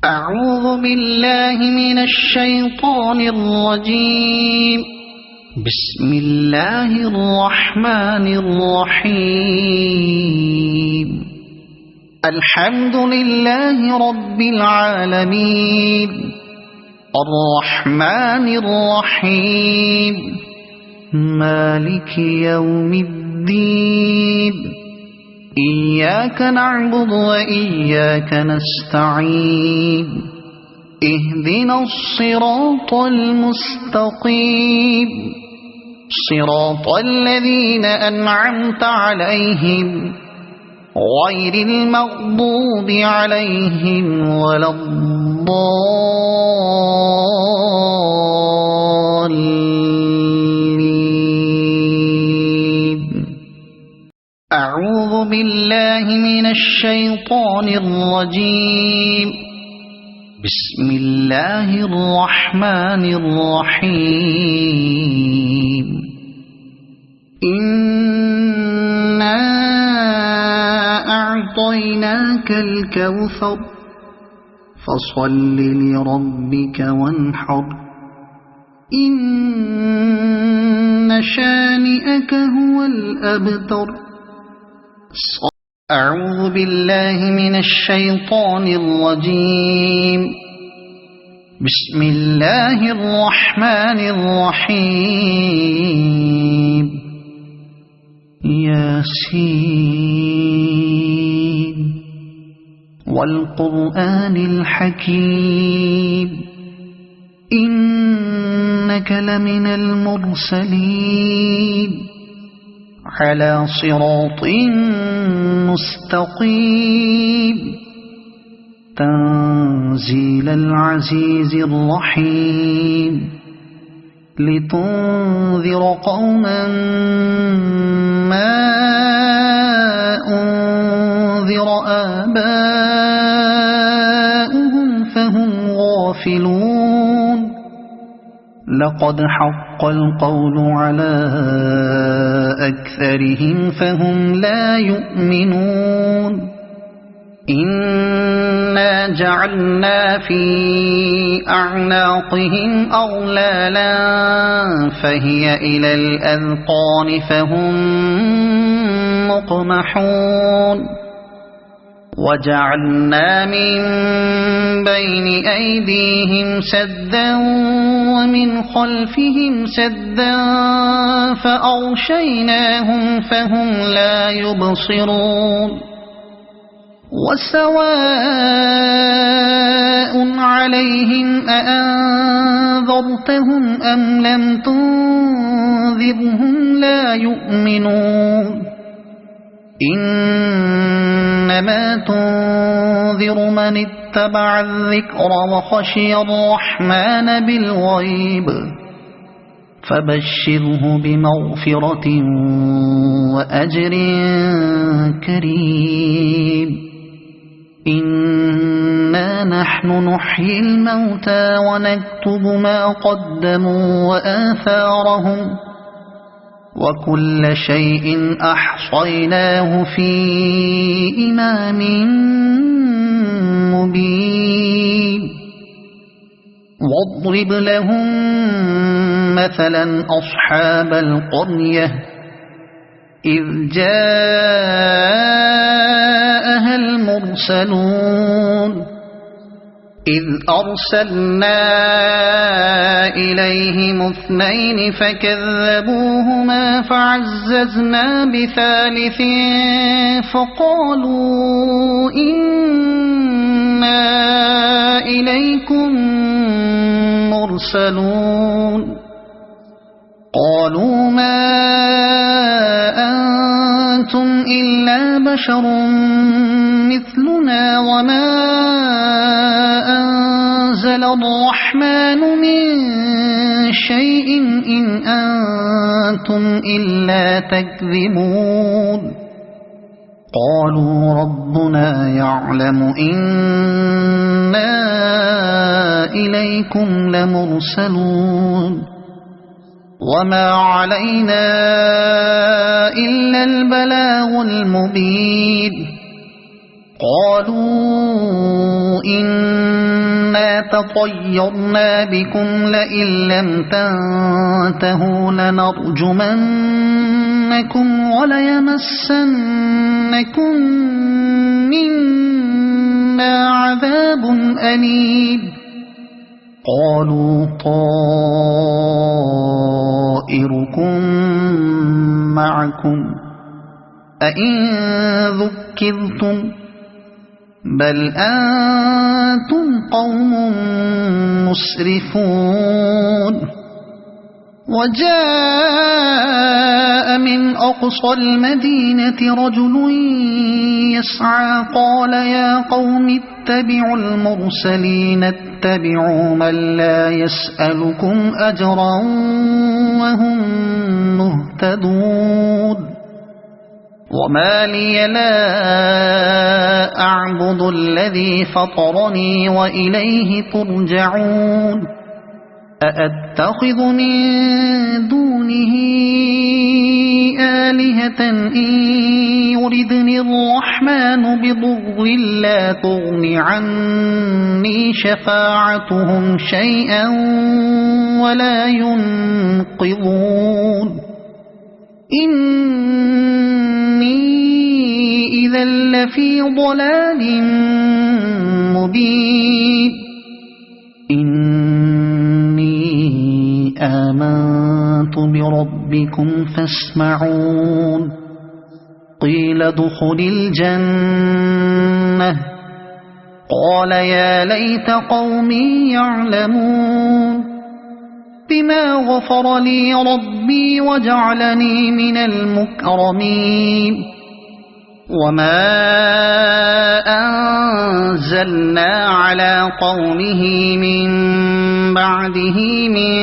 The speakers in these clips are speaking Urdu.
أعوذ بالله من الشيطان الرجيم. بسم الله الرحمن الرحيم. الحمد لله رب العالمين الرحمن الرحيم مالك يوم الدين. إياك نعبد وإياك نستعين. اهدنا الصراط المستقيم صراط الذين أنعمت عليهم غير المغضوب عليهم ولا الضالين. أعوذ بالله من الشيطان الرجيم. بسم الله الرحمن الرحيم. إنا أعطيناك الكوثر فصل لربك وانحر إن شانئك هو الأبتر. أعوذ بالله من الشيطان الرجيم. بسم الله الرحمن الرحيم. ياسين والقرآن الحكيم إنك لمن المرسلين على صراط مستقيم تنزيل العزيز الرحيم لتنذر قوما ما أنذر آباؤهم فهم غافلون. لقد حق القول على أكثرهم فهم لا يؤمنون. إنا جعلنا في أعناقهم أغلالا فهي إلى الأذقان فهم مقمحون. وجعلنا من بين أيديهم سدا ومن خلفهم سدا فأغشيناهم فهم لا يبصرون. وسواء عليهم أأنذرتهم أم لم تنذرهم لا يؤمنون. إنما تنذر من اتبع الذكر وخشي الرحمن بالغيب فبشره بمغفرة وأجر كريم. إنا نحن نحيي الموتى ونكتب ما قدموا وآثارهم وكل شيء أحصيناه في إمام مبين. واضرب لهم مثلا أصحاب القرية إذ جاءها المرسلون إذ أرسلنا إليهم اثنين فكذبوهما فعززنا بثالث فقالوا إنا إليكم مرسلون. قالوا ما أنتم إلا بشر مثلنا وما أنزل الرحمن من شيء إن أنتم إلا تكذبون. قالوا ربنا يعلم إنا إليكم لمرسلون وما علينا إلا البلاغ المبين. قالوا إن تطيرنا بكم لئن لم تنتهوا لنرجمنكم وليمسنكم منا عذاب أليم قالوا طائركم معكم أئن ذكرتم بل أنتم قوم مسرفون وجاء من أقصى المدينة رجل يسعى قال يا قوم اتبعوا المرسلين اتبعوا من لا يسألكم أجرا وهم مهتدون وما لي لا أعبد الذي فطرني وإليه ترجعون أأتخذ من دونه آلهة إن يردني الرحمن بضر لا تغن عني شفاعتهم شيئا ولا ينقذون إني إذا لفي ضلال مبين إني آمنت بربكم فاسمعون قيل ادخل الجنة قال يا ليت قومي يعلمون بما غفر لي ربي وجعلني من المكرمين وما أنزلنا على قومه من بعده من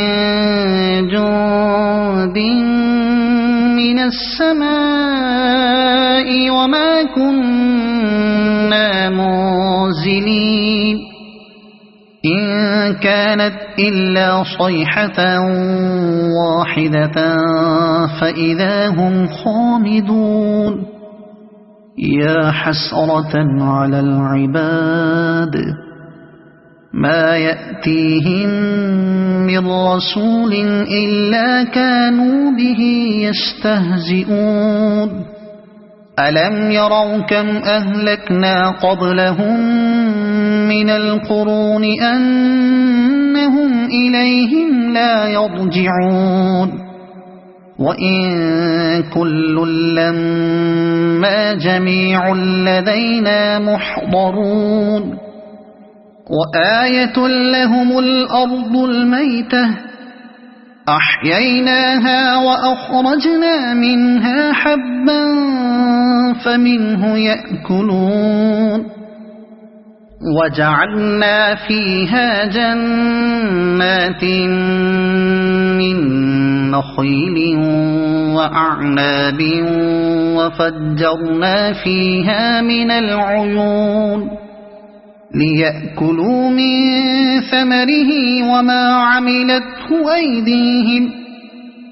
جند من السماء وما كنا منزلين إن كانت إلا صيحة واحدة فإذا هم خامدون يا حسرة على العباد ما يأتيهم من رسول إلا كانوا به يستهزئون ألم يروا كم أهلكنا قبلهم من القرون أنهم إليهم لا يرجعون وإن كل لما جميع لدينا محضرون وآية لهم الأرض الميتة أحييناها وأخرجنا منها حبا فمنه يأكلون وجعلنا فيها جنات من نخيل وأعناب وفجرنا فيها من العيون ليأكلوا من ثمره وما عملته أيديهم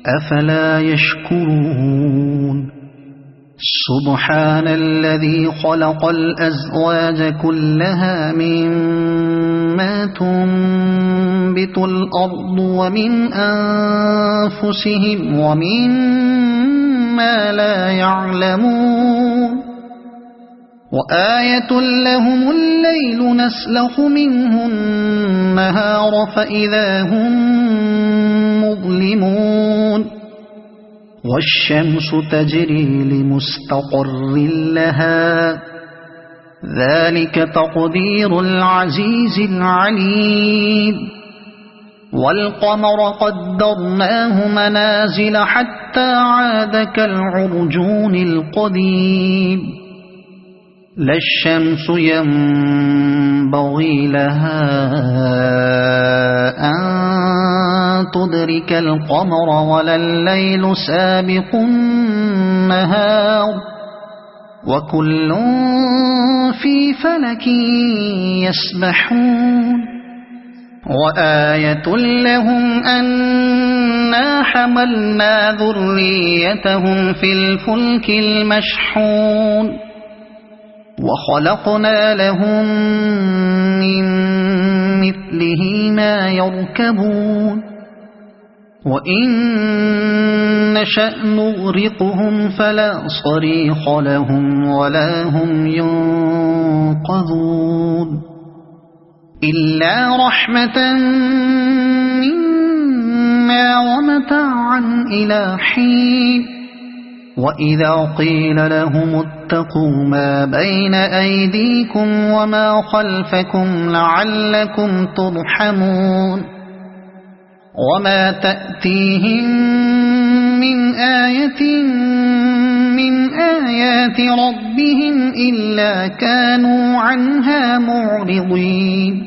أفلا يشكرون سبحان الذي خلق الأزواج كلها مما تنبت الأرض ومن أنفسهم ومما لا يعلمون وآية لهم الليل نسلخ منه النهار فإذا هم مظلمون والشمس تجري لمستقر لها ذلك تقدير العزيز العليم والقمر قدرناه منازل حتى عاد كالعرجون القديم لا الشمس ينبغي لها أن تدرك القمر ولا الليل سابق النهار وكل في فلك يسبحون وآية لهم أنا حملنا ذريتهم في الفلك المشحون وخلقنا لهم من مثله ما يركبون وإن نشأ نغرقهم فلا صريخ لهم ولا هم ينقذون إلا رحمة منا ومتاعا إلى حين وإذا قيل لهم اتقوا ما بين أيديكم وما خلفكم لعلكم ترحمون وما تأتيهم من آية من آيات ربهم إلا كانوا عنها معرضين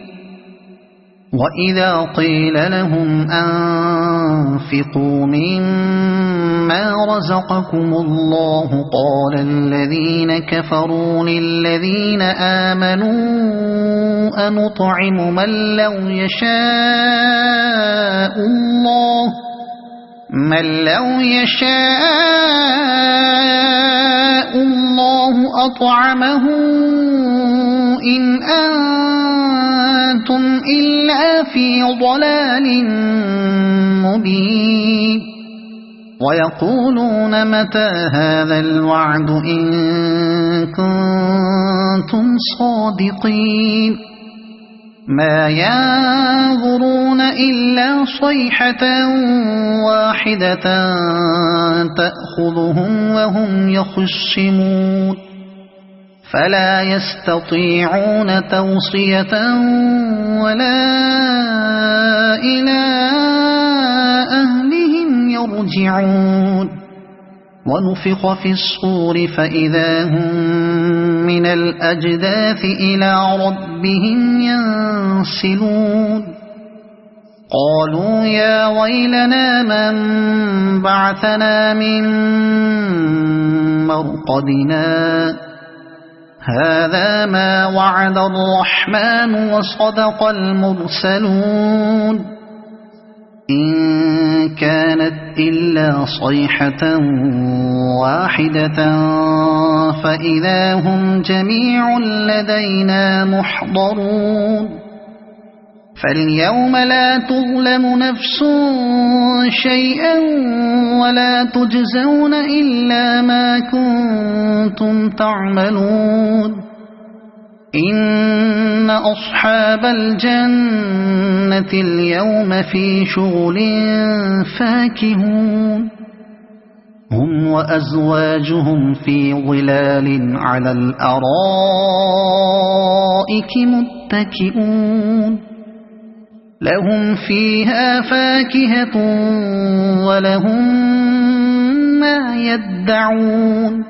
وإذا قيل لهم أنفقوا مما رزقكم الله قال الذين كفروا للذين آمنوا أنطعم من لو يشاء الله أطعمه إن أنتم إلا في ضلال مبين ويقولون متى هذا الوعد إن كنتم صادقين ما ينظرون إلا صيحة واحدة تأخذهم وهم يخصمون فلا يستطيعون توصية ولا إلى أهلهم يرجعون ونفخ في الصور فإذا هم من الأجداث إلى ربهم ينسلون قالوا يا ويلنا من بعثنا من مرقدنا هذا ما وعد الرحمن وصدق المرسلون إن كانت إلا صيحة واحدة فإذا هم جميع لدينا محضرون فاليوم لا تظلم نفس شيئا ولا تجزون إلا ما كنتم تعملون إن أصحاب الجنة اليوم في شغل فاكهون هم وأزواجهم في ظلال على الأرائك متكئون لهم فيها فاكهة ولهم ما يدعون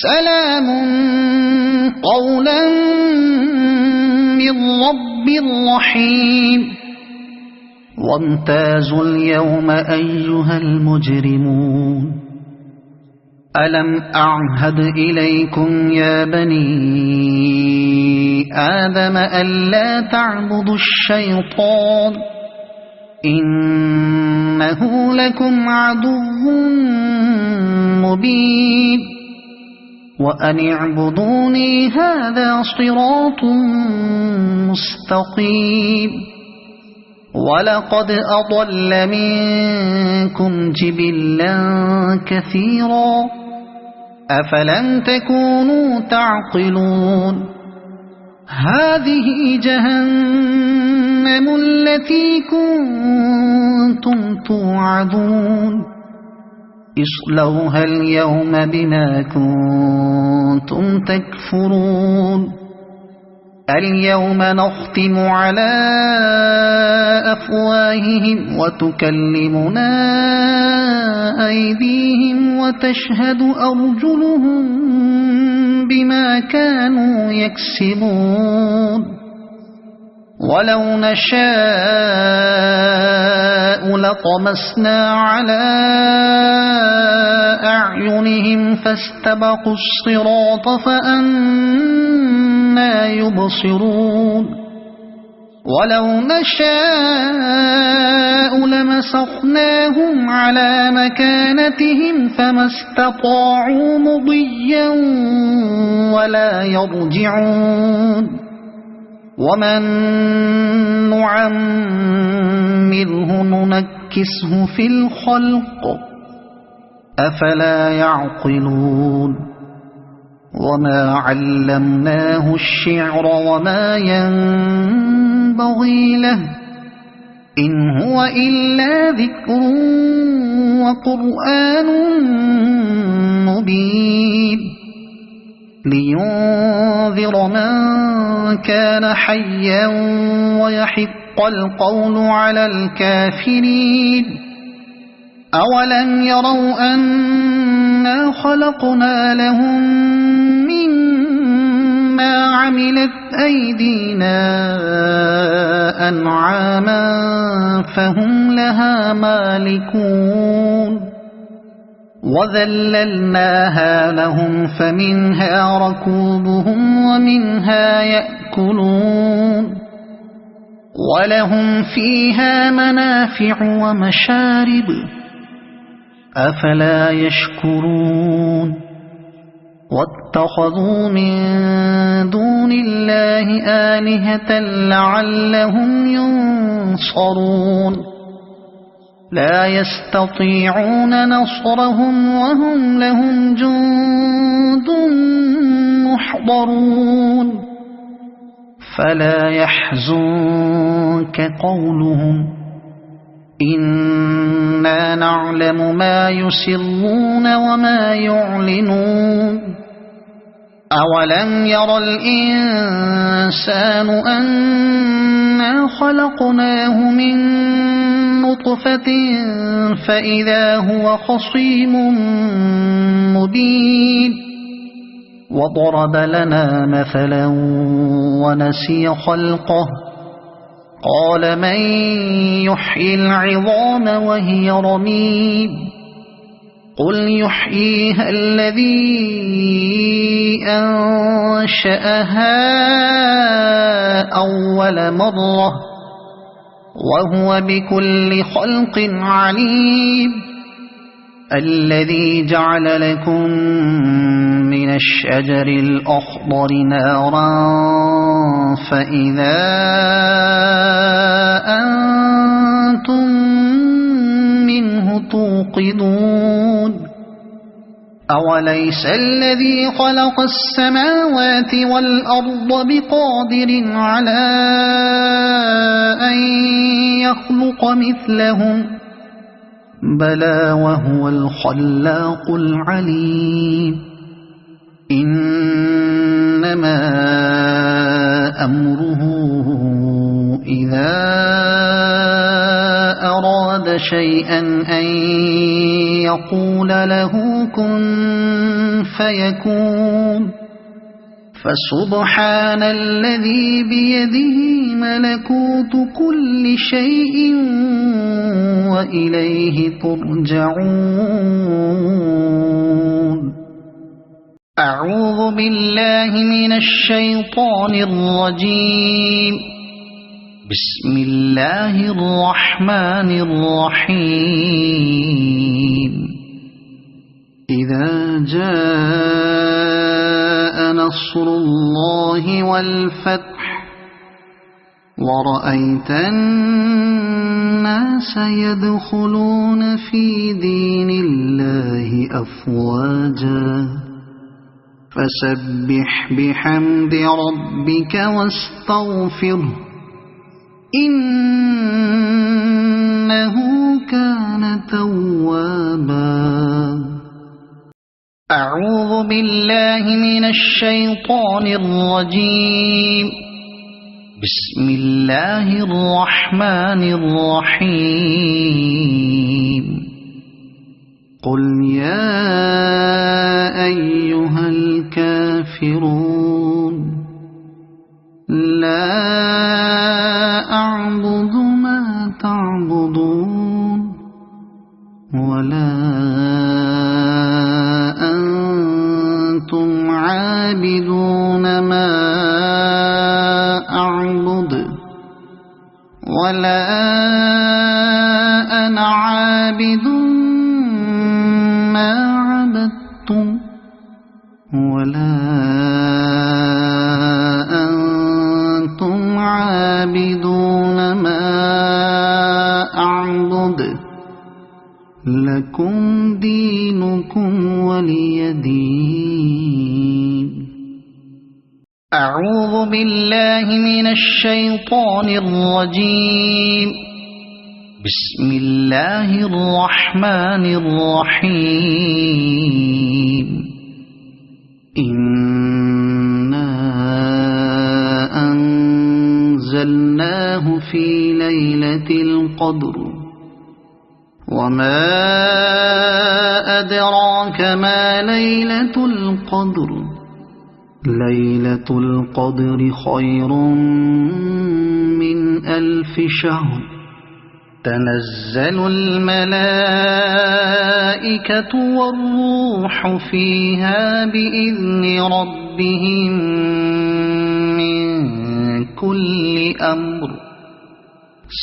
سلام قولا من رب رحيم وامتازوا اليوم أيها المجرمون ألم أعهد إليكم يا بني آدم ألا تعبدوا الشيطان إنه لكم عدو مبين وأن اعبدوني هذا صراط مستقيم ولقد أضل منكم جبلا كثيرا أفلم تكونوا تعقلون هذه جهنم التي كنتم توعدون اصلوها اليوم بما كنتم تكفرون اليوم نختم على أفواههم وتكلمنا أيديهم وتشهد أرجلهم بما كانوا يكسبون ولو نشاء لطمسنا على أعينهم فاستبقوا الصراط فأنى يبصرون ولو نشاء لمسخناهم على مكانتهم فما استطاعوا مضيا ولا يرجعون ومن نعمره ننكسه في الخلق أفلا يعقلون وما علمناه الشعر وما ينبغي له إن هو إلا ذكر وقرآن مبين لينذر من كان حيا ويحق القول على الكافرين أولم يروا أنا خلقنا لهم مما عملت أيدينا أنعاما فهم لها مالكون وذللناها لهم فمنها ركوبهم ومنها يأكلون ولهم فيها منافع ومشارب أفلا يشكرون واتخذوا من دون الله آلهة لعلهم ينصرون لا يستطيعون نصرهم وهم لهم جند محضرون فلا يحزنك قولهم إنا نعلم ما يسرون وما يعلنون أولم ير الإنسان أنا خلقناه من نطفة فإذا هو خصيم مبين وضرب لنا مثلا ونسي خلقه قال من يحيي العظام وهي رميم قل يحييها الذي أنشأها أول مرة وهو بكل خلق عليم الذي جعل لكم من الشجر الأخضر نارا فإذا أنتم منه توقدون أوليس الذي خلق السماوات والأرض بقادر على أن يخلق مثلهم بلى وهو الخلاق العليم إنما أمره إذا أراد شيئا أن يقول له كن فيكون فسبحان الذي بيده ملكوت كل شيء وإليه ترجعون أعوذ بالله من الشيطان الرجيم بسم الله الرحمن الرحيم إذا جاء نصر الله والفتح ورأيت الناس يدخلون في دين الله أفواجا فسبح بحمد ربك واستغفره إنه كان توابا أعوذ بالله من الشيطان الرجيم بسم الله الرحمن الرحيم قل يا أيها الكافرون لا أعبد ما تعبدون ولا أنتم عابدون ما أعبد ولا أنا عابد ما عبدتم ولا أنتم عابدون ما أعبد لكم دينكم ولي دين. أعوذ بالله من الشيطان الرجيم. بسم الله الرحمن الرحيم. إنا أنزلناه في ليلة القدر وما أدراك ما ليلة القدر. ليلة القدر خير من 1000 شهر. تنزل الملائكة والروح فيها بإذن ربهم من كل أمر.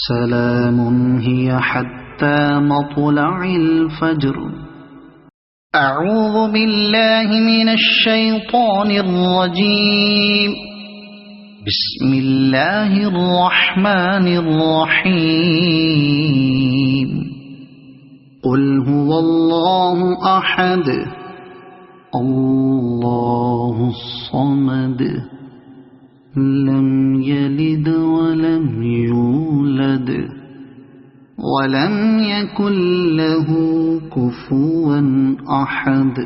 سلام هي حتى مطلع الفجر. أعوذ بالله من الشيطان الرجيم. بسم الله الرحمن الرحيم. قل هو الله أحد الله الصمد لم يلد ولم يولد ولم يكن له كفوا أحد.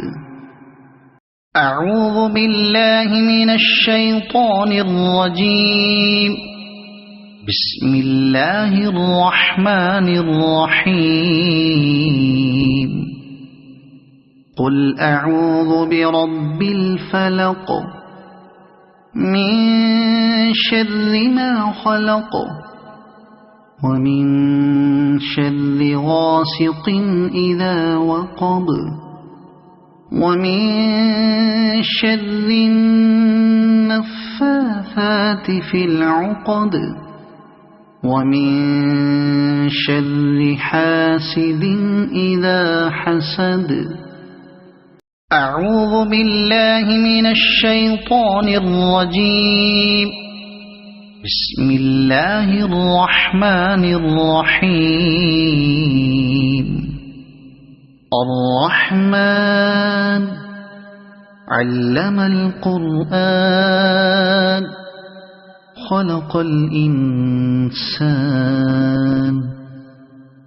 أعوذ بالله من الشيطان الرجيم. بسم الله الرحمن الرحيم. قل أعوذ برب الفلق من شر ما خلق ومن شر غاسق إذا وقب ومن شر النفاثات في العقد ومن شر حاسد إذا حسد. أعوذ بالله من الشيطان الرجيم. بسم الله الرحمن الرحيم. الرحمن علم القرآن خلق الإنسان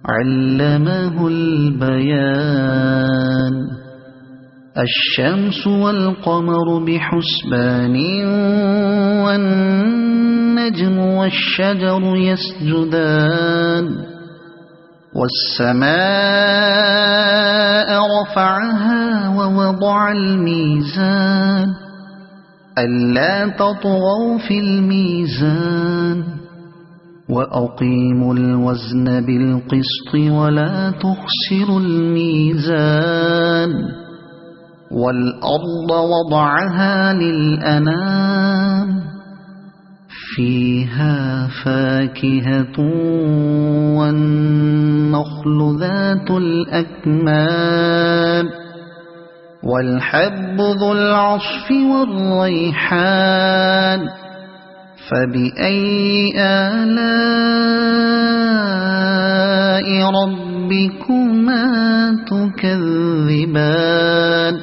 علمه البيان. الشمس والقمر بحسبان والنجم والشجر يسجدان. والسماء رفعها ووضع الميزان ألا تطغوا في الميزان وأقيموا الوزن بالقسط ولا تخسروا الميزان. والأرض وضعها للأنام فيها فاكهة والنخل ذات الأكمام والحب ذو العصف والريحان. فبأي آلاء ربكما تكذبان.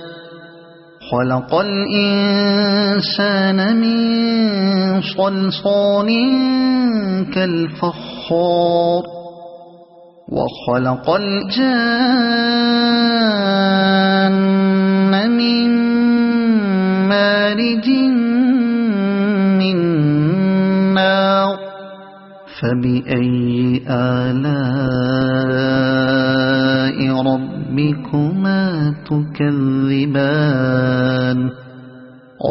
خلق الإنسان من صلصال كالفخار وخلق الجان من مارج من نار. فبأي آلاء ربكما تكذبان.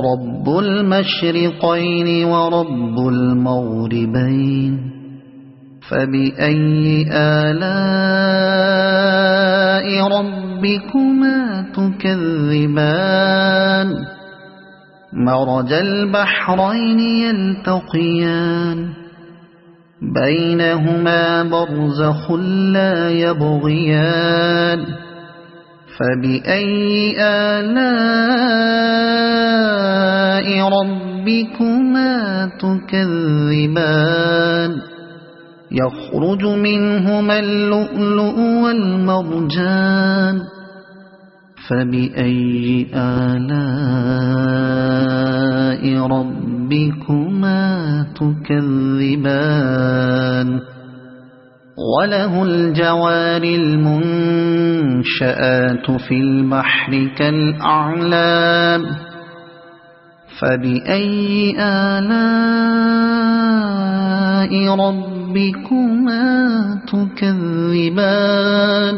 رب المشرقين ورب المغربين. فبأي آلاء ربكما تكذبان. مرج البحرين يلتقيان بينهما برزخ لا يبغيان. فبأي آلاء ربكما ربكما تكذبان يخرج منهما اللؤلؤ والمرجان فبأي آلاء ربكما تكذبان وله الجوار المنشآت في البحر كالأعلام فبأي آلاء ربكما تكذبان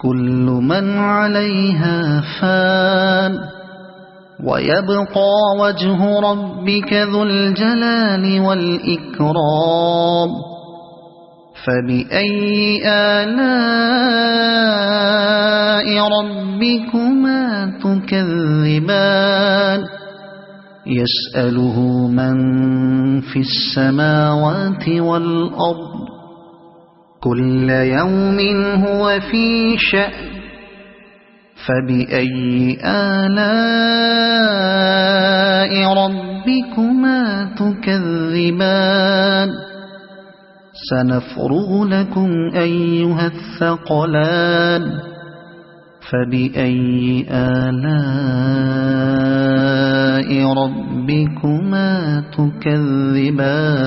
كل من عليها فان ويبقى وجه ربك ذو الجلال والإكرام فبأي آلاء ربكما تكذبان يسأله من في السماوات والأرض كل يوم هو في شأن فبأي آلاء ربكما تكذبان سنفرغ لكم أيها الثقلان فبأي آلاء ربكما تكذبان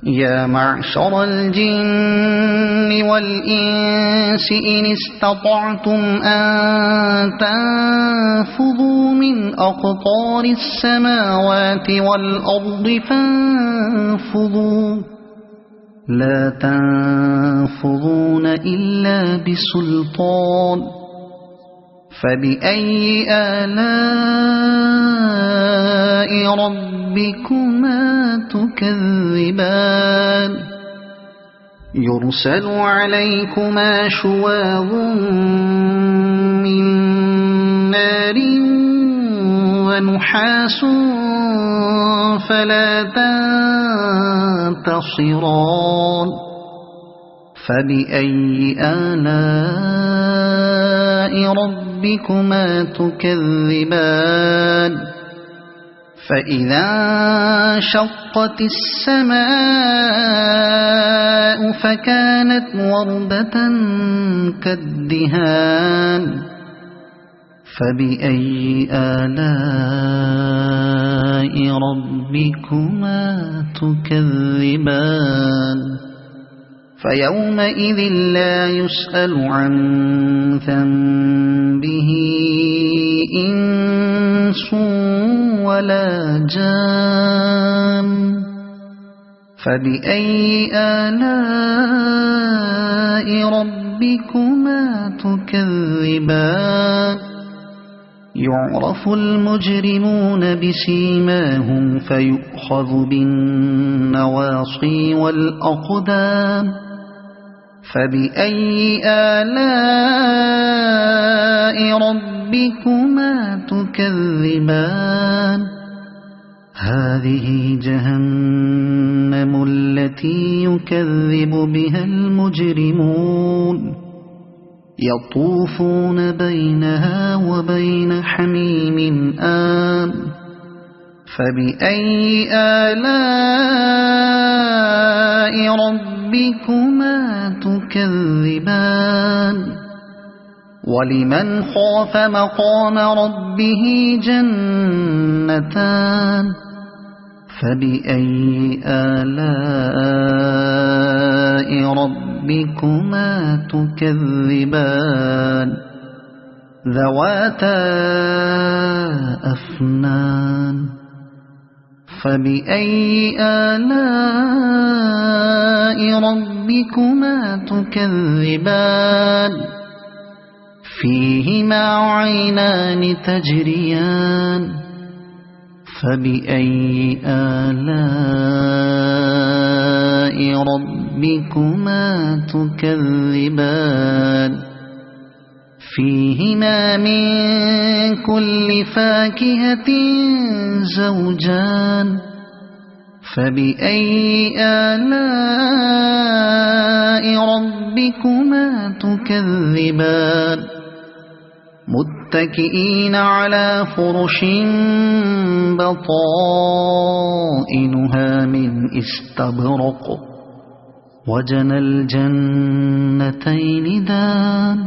يا معشر الجن والإنس إن استطعتم أن تنفذوا من أقطار السماوات والأرض فانفذوا لا تنفذون إلا بسلطان فبأي آلاء ربكما تكذبان يرسل عليكما شواظ من نار ونحاس فلا تنتصران فبأي آلاء ربكما تكذبان فإذا انشقت السماء فكانت وردة كالدهان فبأي آلاء ربكما تكذبان فيومئذ لا يسأل عن ذنبه إنس ولا جان فبأي آلاء ربكما تكذبان يعرف المجرمون بسيماهم فيؤخذ بالنواصي والأقدام فبأي آلاء ربكما تكذبان هذه جهنم التي يكذب بها المجرمون يطوفون بينها وبين حميم آن فبأي آلاء ربكما تكذبان ولمن خاف مقام ربه جنتان فبأي آلاء ربكما تكذبان ذواتا أفنان فبأي آلاء ربكما تكذبان فيهما عينان تجريان فبأي آلاء ربكما تكذبان فيهما من كل فاكهة زوجان فبأي آلاء ربكما تكذبان متكئين على فرش بطائنها من استبرق وجنى الجنتين دان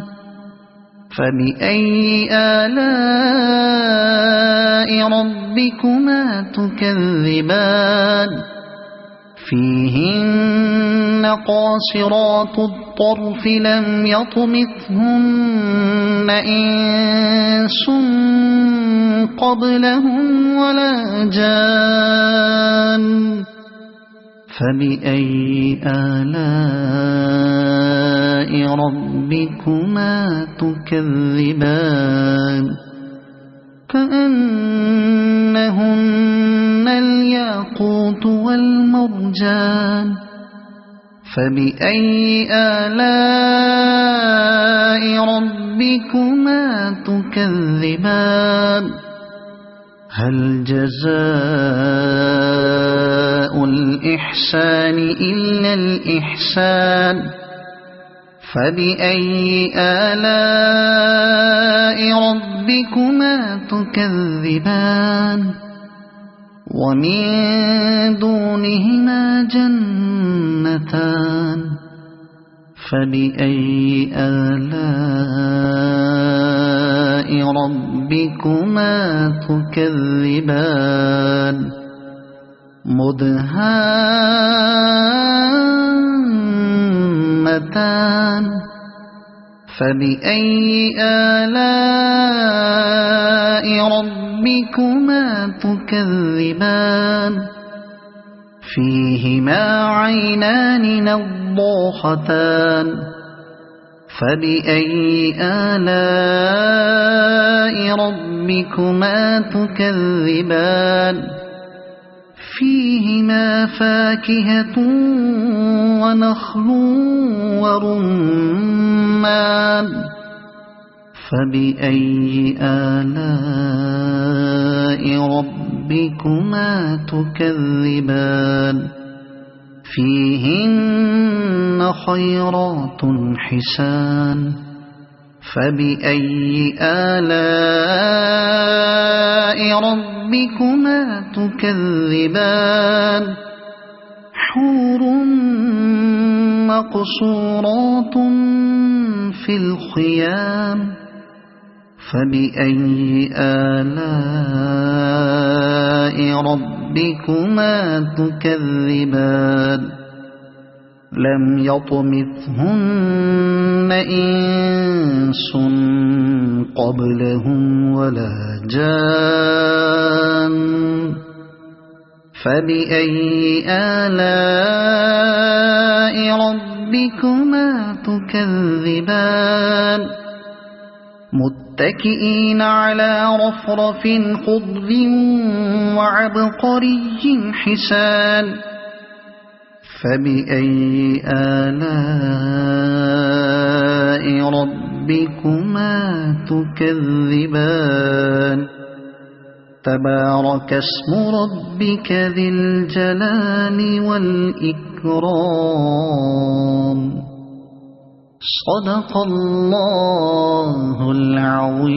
فبأي آلاء ربكما تكذبان فيهن قاصرات الطرف لم يطمثهن إنس قبلهم ولا جان فبأي آلاء ربكما تكذبان كأنهن الياقوت والمرجان فبأي آلاء ربكما تكذبان هل جزاء الإحسان إلا الإحسان فبأي آلاء ربكما تكذبان ومن دونهما جنتان فبأي آلاء ربكما تكذبان مدهامتان فبأي آلاء ربكما تكذبان فيهما عينان نضاختان فبأي آلاء ربكما تكذبان فيهما فاكهة ونخل ورمان فبأي آلاء ربكما تكذبان فيهن خيرات حسان فبأي آلاء ربكما تكذبان حور مقصورات في الخيام فبأي آلاء ربكما تكذبان لم يطمثهن إنس قبلهم ولا جان فبأي آلاء ربكما تكذبان متكئين على رفرف خضر وعبقري حسان فبأي آلاء ربكما تكذبان تبارك اسم ربك ذي الجلال والإكرام صدق الله العظيم.